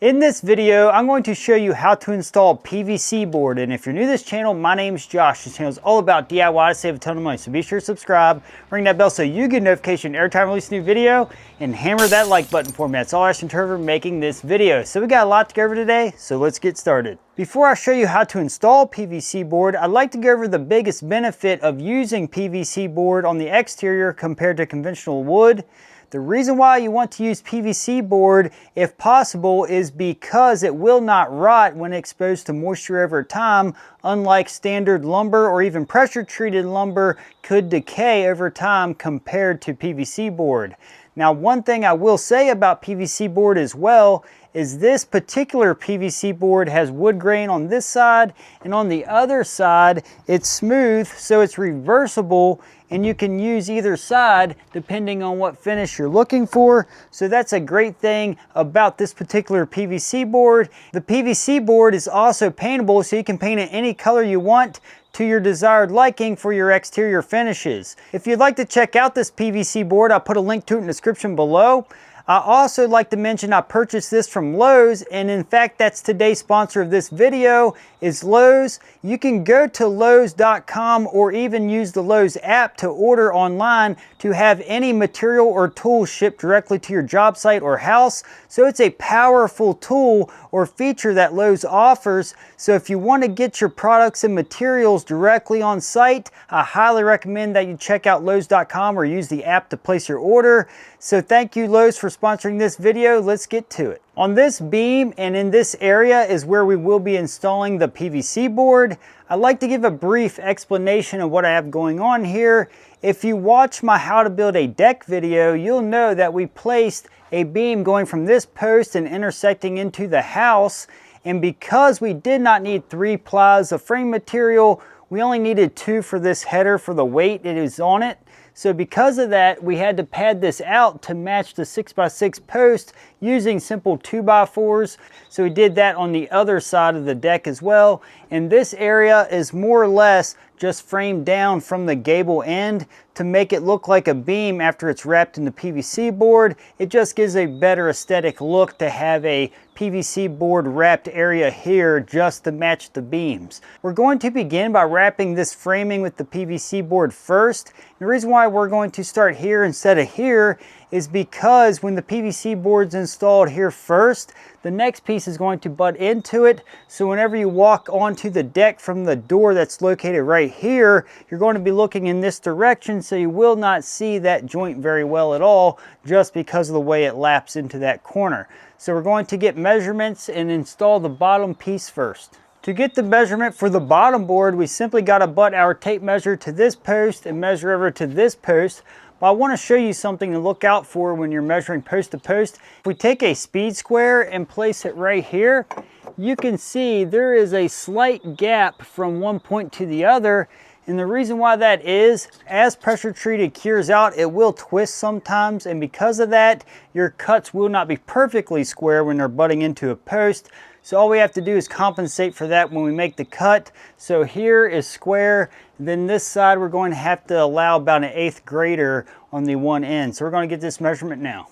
In this video, I'm going to show you how to install PVC board. And if you're new to this channel, my name's Josh. This channel is all about DIY to save a ton of money. So be sure to subscribe, ring that bell so you get notification every time I release a new video, and hammer that like button for me. That's all I ask in terms of making this video. So we got a lot to go over today, so let's get started. Before I show you how to install PVC board, I'd like to go over the biggest benefit of using PVC board on the exterior compared to conventional wood. The reason why you want to use PVC board, if possible, is because it will not rot when exposed to moisture over time, unlike standard lumber or even pressure-treated lumber could decay over time compared to PVC board. Now, one thing I will say about PVC board as well is this particular PVC board has wood grain on this side, and on the other side it's smooth, so it's reversible and you can use either side depending on what finish you're looking for. So that's a great thing about this particular PVC board. The PVC board is also paintable, so you can paint it any color you want to your desired liking for your exterior finishes. If you'd like to check out this PVC board, I'll put a link to it in the description below. I also like to mention I purchased this from Lowe's, and in fact that's today's sponsor of this video is Lowe's. You can go to Lowes.com or even use the Lowe's app to order online to have any material or tool shipped directly to your job site or house. So it's a powerful tool or feature that Lowe's offers. So if you want to get your products and materials directly on site, I highly recommend that you check out Lowes.com or use the app to place your order. So thank you, Lowe's, for sponsoring this video. Let's get to it. On this beam and in this area is where we will be installing the PVC board. I'd like to give a brief explanation of what I have going on here. If you watch my how to build a deck video, you'll know that we placed a beam going from this post and intersecting into the house. And because we did not need 3 plies of frame material, we only needed 2 for this header for the weight it is on it. So because of that, we had to pad this out to match the 6x6 post using simple 2x4s. So we did that on the other side of the deck as well. And this area is more or less just framed down from the gable end to make it look like a beam after it's wrapped in the PVC board. It just gives a better aesthetic look to have a PVC board wrapped area here just to match the beams. We're going to begin by wrapping this framing with the PVC board first. The reason why we're going to start here instead of here is because when the PVC board's installed here first, the next piece is going to butt into it. So whenever you walk onto the deck from the door that's located right here, you're going to be looking in this direction, so you will not see that joint very well at all just because of the way it laps into that corner. So we're going to get measurements and install the bottom piece first. To get the measurement for the bottom board, we simply got to butt our tape measure to this post and measure over to this post. But I want to show you something to look out for when you're measuring post to post. If we take a speed square and place it right here, you can see there is a slight gap from one point to the other. And the reason why that is, as pressure treated cures out, it will twist sometimes. And because of that, your cuts will not be perfectly square when they're butting into a post. So all we have to do is compensate for that when we make the cut. So here is square. Then this side, we're going to have to allow about an 1/8 greater on the one end. So we're going to get this measurement now.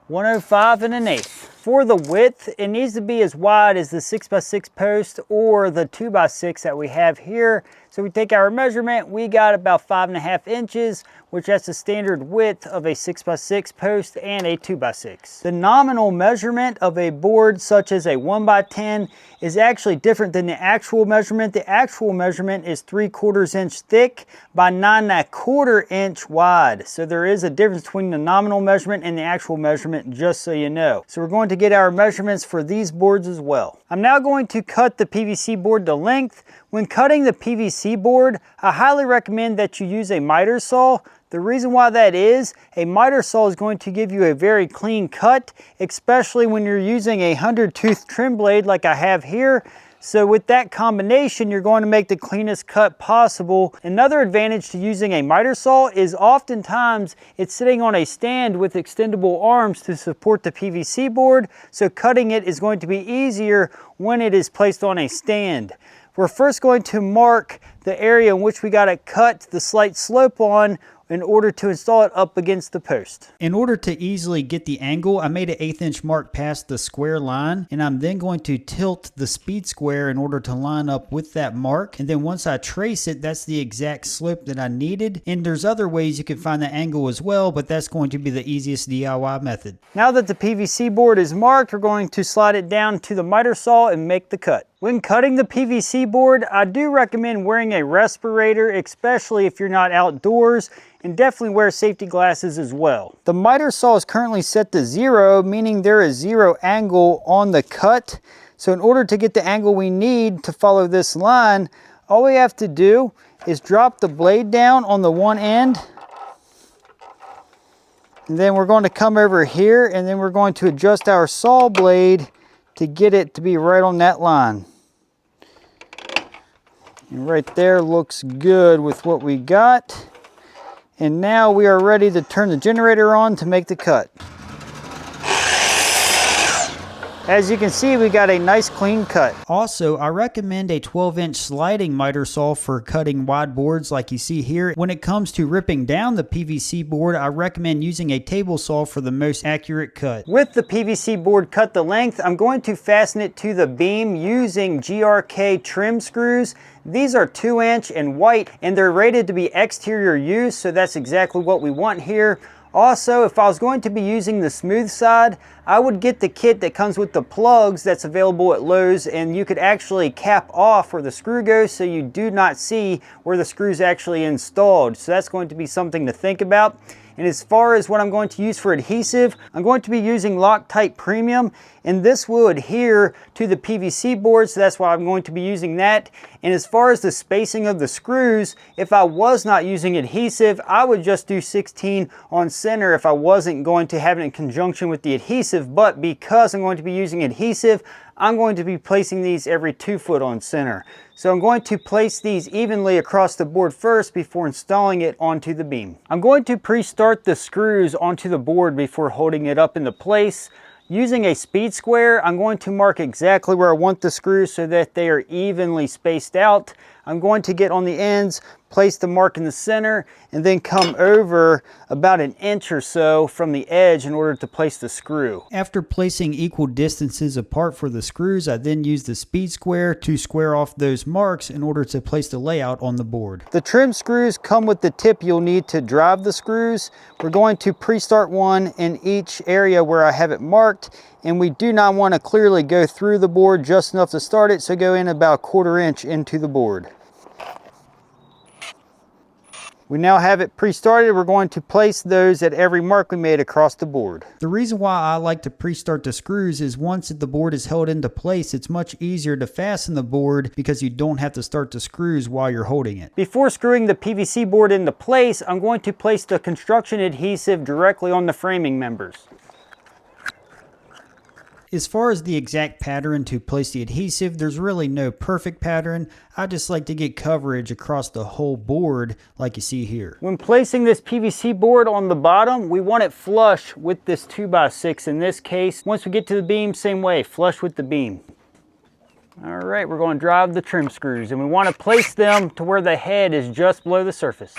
105 1/8. For the width, it needs to be as wide as the 6x6 post or the 2x6 that we have here. So we take our measurement, we got about 5.5 inches, which that's the standard width of a 6x6 post and a 2x6. The nominal measurement of a board such as a 1x10 is actually different than the actual measurement. The actual measurement is 3/4 inch thick by 9.25 inch wide. So there is a difference between the nominal measurement and the actual measurement, just so you know. So we're going to get our measurements for these boards as well. I'm now going to cut the PVC board to length. When cutting the PVC board, I highly recommend that you use a miter saw. The reason why that is, a miter saw is going to give you a very clean cut, especially when you're using a 100-tooth trim blade like I have here. So with that combination, you're going to make the cleanest cut possible. Another advantage to using a miter saw is oftentimes it's sitting on a stand with extendable arms to support the PVC board. So cutting it is going to be easier when it is placed on a stand. We're first going to mark the area in which we got to cut the slight slope on in order to install it up against the post. In order to easily get the angle, I made an 1/8 inch mark past the square line, and I'm then going to tilt the speed square in order to line up with that mark. And then once I trace it, that's the exact slope that I needed. And there's other ways you can find the angle as well, but that's going to be the easiest DIY method. Now that the PVC board is marked, we're going to slide it down to the miter saw and make the cut. When cutting the PVC board, I do recommend wearing a respirator, especially if you're not outdoors, and definitely wear safety glasses as well. The miter saw is currently set to 0, meaning there is 0 angle on the cut. So in order to get the angle we need to follow this line, all we have to do is drop the blade down on the one end, and then we're going to come over here, and then we're going to adjust our saw blade to get it to be right on that line. And right there looks good with what we got. And now we are ready to turn the generator on to make the cut. As you can see, we got a nice clean cut. Also, I recommend a 12-inch sliding miter saw for cutting wide boards like you see here. When it comes to ripping down the PVC board, I recommend using a table saw for the most accurate cut. With the PVC board cut the length, I'm going to fasten it to the beam using GRK trim screws. These are 2-inch and white, and they're rated to be exterior use, so that's exactly what we want here. Also, if I was going to be using the smooth side, I would get the kit that comes with the plugs that's available at Lowe's, and you could actually cap off where the screw goes so you do not see where the screw is actually installed. So that's going to be something to think about. And as far as what I'm going to use for adhesive, I'm going to be using Loctite Premium, and this will adhere to the PVC board, so that's why I'm going to be using that. And as far as the spacing of the screws, if I was not using adhesive, I would just do 16 on center if I wasn't going to have it in conjunction with the adhesive. But because I'm going to be using adhesive, I'm going to be placing these every 2 foot on center. So I'm going to place these evenly across the board first before installing it onto the beam. I'm going to pre-start the screws onto the board before holding it up into place. Using a speed square, I'm going to mark exactly where I want the screws so that they are evenly spaced out. I'm going to get on the ends, place the mark in the center, and then come over about 1 inch or so from the edge in order to place the screw. After placing equal distances apart for the screws, I then use the speed square to square off those marks in order to place the layout on the board. The trim screws come with the tip you'll need to drive the screws. We're going to pre-start one in each area where I have it marked, and we do not want to clearly go through the board, just enough to start it, so go in about 1/4 inch into the board. We now have it pre-started. We're going to place those at every mark we made across the board. The reason why I like to pre-start the screws is once the board is held into place, it's much easier to fasten the board because you don't have to start the screws while you're holding it. Before screwing the PVC board into place, I'm going to place the construction adhesive directly on the framing members. As far as the exact pattern to place the adhesive, there's really no perfect pattern. I just like to get coverage across the whole board like you see here. When placing this PVC board on the bottom, we want it flush with this 2x6 in this case. Once we get to the beam, same way, flush with the beam. All right, we're going to drive the trim screws, and we want to place them to where the head is just below the surface.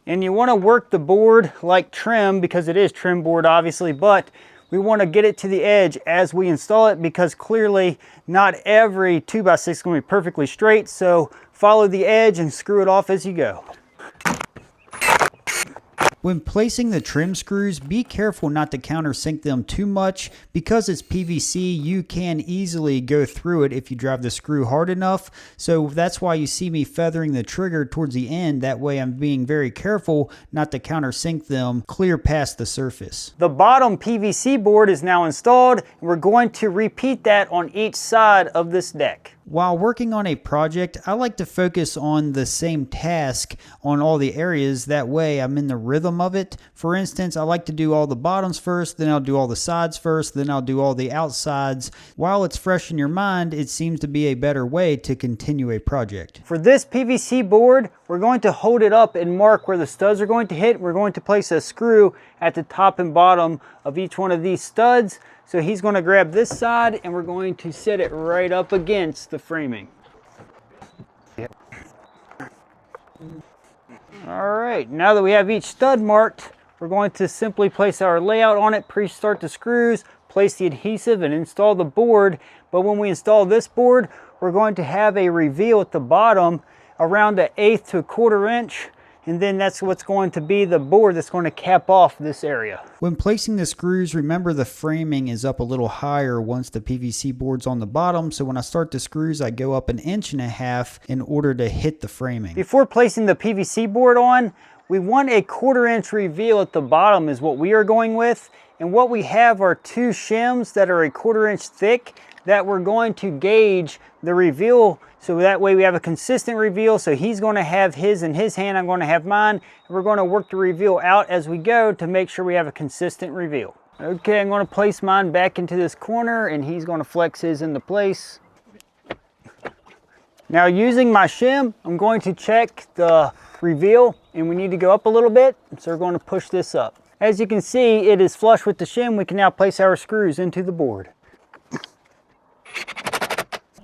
And you want to work the board like trim, because it is trim board obviously, but we want to get it to the edge as we install it, because clearly not every 2x6 is going to be perfectly straight. So follow the edge and screw it off as you go. When placing the trim screws, be careful not to countersink them too much. Because it's PVC, you can easily go through it if you drive the screw hard enough. So that's why you see me feathering the trigger towards the end. That way I'm being very careful not to countersink them clear past the surface. The bottom PVC board is now installed, and we're going to repeat that on each side of this deck. While working on a project, I like to focus on the same task on all the areas. That way I'm in the rhythm of it. For instance, I like to do all the bottoms first, then I'll do all the sides first, then I'll do all the outsides. While it's fresh in your mind, it seems to be a better way to continue a project. For this PVC board, we're going to hold it up and mark where the studs are going to hit. We're going to place a screw at the top and bottom of each one of these studs. So he's going to grab this side, and we're going to set it right up against the framing. All right, now that we have each stud marked, we're going to simply place our layout on it, pre-start the screws, place the adhesive, and install the board. But when we install this board, we're going to have a reveal at the bottom around an 1/8 to 1/4 inch. And then that's what's going to be the board that's going to cap off this area. When placing the screws, remember the framing is up a little higher once the PVC board's on the bottom. So when I start the screws, I go up 1.5 inches in order to hit the framing. Before placing the PVC board on, we want a 1/4 inch reveal at the bottom is what we are going with. And what we have are 2 shims that are a 1/4 inch thick that we're going to gauge the reveal, so that way we have a consistent reveal. So he's going to have his in his hand, I'm going to have mine, and we're going to work the reveal out as we go to make sure we have a consistent reveal. Okay, I'm going to place mine back into this corner, and he's going to flex his into place. Now using my shim, I'm going to check the reveal, and we need to go up a little bit, so we're going to push this up. As you can see, it is flush with the shim. We can now place our screws into the board.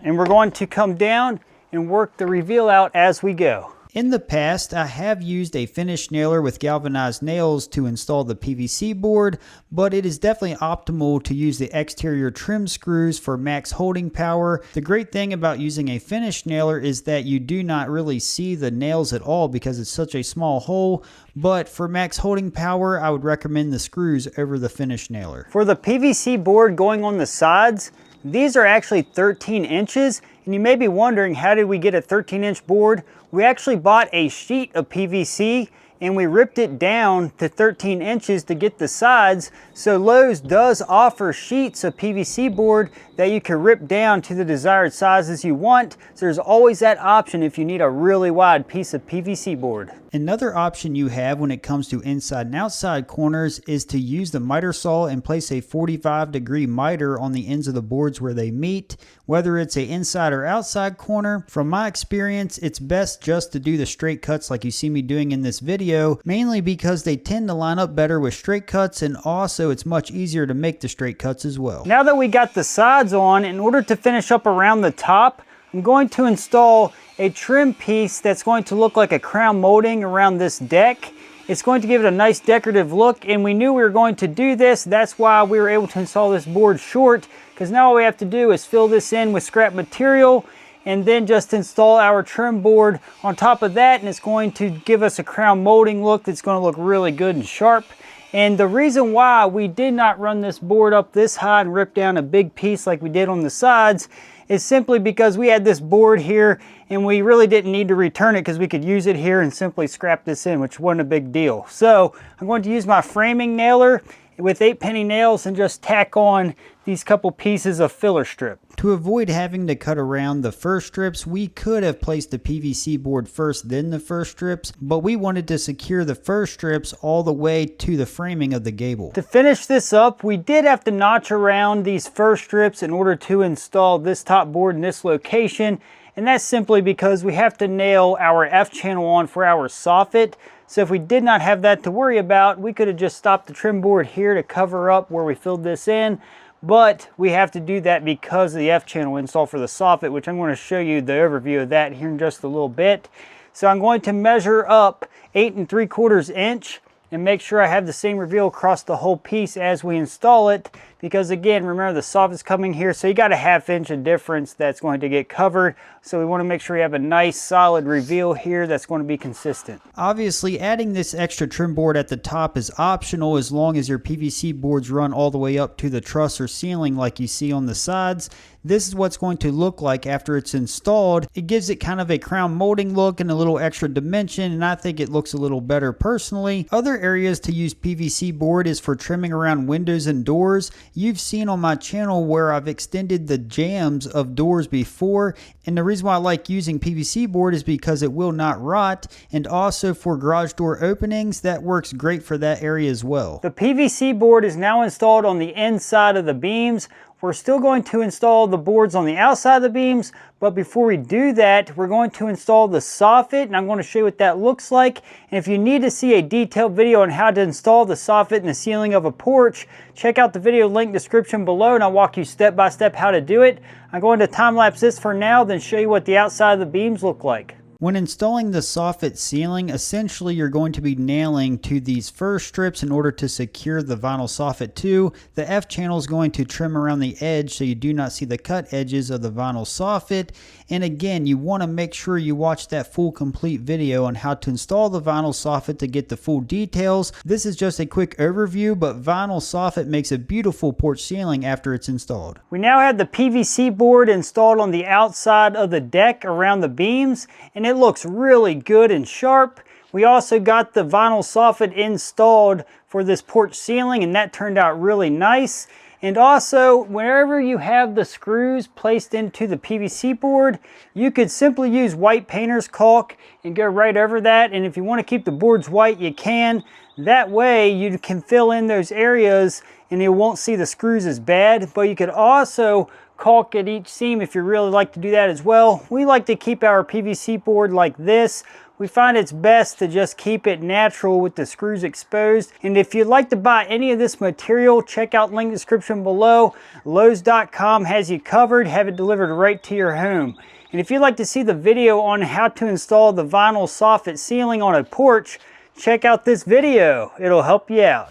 And we're going to come down and work the reveal out as we go. In the past, I have used a finish nailer with galvanized nails to install the PVC board, but it is definitely optimal to use the exterior trim screws for max holding power. The great thing about using a finish nailer is that you do not really see the nails at all because it's such a small hole, but for max holding power, I would recommend the screws over the finish nailer. For the PVC board going on the sides, these are actually 13 inches, and you may be wondering, how did we get a 13-inch board? We actually bought a sheet of PVC and we ripped it down to 13 inches to get the sides. So Lowe's does offer sheets of PVC board that you can rip down to the desired sizes you want. So there's always that option if you need a really wide piece of PVC board. Another option you have when it comes to inside and outside corners is to use the miter saw and place a 45-degree miter on the ends of the boards where they meet, whether it's an inside or outside corner. From my experience, it's best just to do the straight cuts like you see me doing in this video, mainly because they tend to line up better with straight cuts, and also it's much easier to make the straight cuts as well. Now that we got the sides on, in order to finish up around the top, I'm going to install a trim piece that's going to look like a crown molding around this deck. It's going to give it a nice decorative look, and we knew we were going to do this. That's why we were able to install this board short, because now all we have to do is fill this in with scrap material and then just install our trim board on top of that, and it's going to give us a crown molding look that's going to look really good and sharp. And the reason why we did not run this board up this high and rip down a big piece like we did on the sides is simply because we had this board here and we really didn't need to return it because we could use it here and simply scrap this in, which wasn't a big deal. So I'm going to use my framing nailer with 8-penny nails and just tack on these couple pieces of filler strip. To avoid having to cut around the first strips, we could have placed the PVC board first, then the first strips, but we wanted to secure the first strips all the way to the framing of the gable. To finish this up, we did have to notch around these first strips in order to install this top board in this location, and that's simply because we have to nail our F channel on for our soffit. So if we did not have that to worry about, we could have just stopped the trim board here to cover up where we filled this in. But we have to do that because of the F channel install for the soffit, which I'm going to show you the overview of that here in just a little bit. So I'm going to measure up 8 3/4 inch and make sure I have the same reveal across the whole piece as we install it. Because again, remember the soffit's coming here, so you got a 1/2 inch of difference that's going to get covered. So we want to make sure we have a nice solid reveal here that's going to be consistent. Obviously, adding this extra trim board at the top is optional as long as your PVC boards run all the way up to the truss or ceiling like you see on the sides. This is what's going to look like after it's installed. It gives it kind of a crown molding look and a little extra dimension, and I think it looks a little better personally. Other areas to use PVC board is for trimming around windows and doors. You've seen on my channel where I've extended the jambs of doors before, and the reason why I like using PVC board is because it will not rot, and also for garage door openings, that works great for that area as well. The PVC board is now installed on the inside of the beams. We're still going to install the boards on the outside of the beams, but before we do that, we're going to install the soffit, and I'm going to show you what that looks like. And if you need to see a detailed video on how to install the soffit in the ceiling of a porch, check out the video link description below, and I'll walk you step by step how to do it. I'm going to time lapse this for now, then show you what the outside of the beams look like. When installing the soffit ceiling, essentially you're going to be nailing to these first strips in order to secure the vinyl soffit to. The F channel is going to trim around the edge so you do not see the cut edges of the vinyl soffit. And again, you want to make sure you watch that full complete video on how to install the vinyl soffit to get the full details. This is just a quick overview, but vinyl soffit makes a beautiful porch ceiling after it's installed. We now have the PVC board installed on the outside of the deck around the beams, and it looks really good and sharp. We also got the vinyl soffit installed for this porch ceiling, and that turned out really nice. And also, wherever you have the screws placed into the PVC board, you could simply use white painter's caulk and go right over that. And if you want to keep the boards white, you can. That way you can fill in those areas and you won't see the screws as bad. But you could also caulk at each seam if you really like to do that as well. We like to keep our PVC board like this. We find it's best to just keep it natural with the screws exposed. And if you'd like to buy any of this material, check out link description below. Lowe's.com has you covered, have it delivered right to your home. And if you'd like to see the video on how to install the vinyl soffit ceiling on a porch, check out this video. It'll help you out.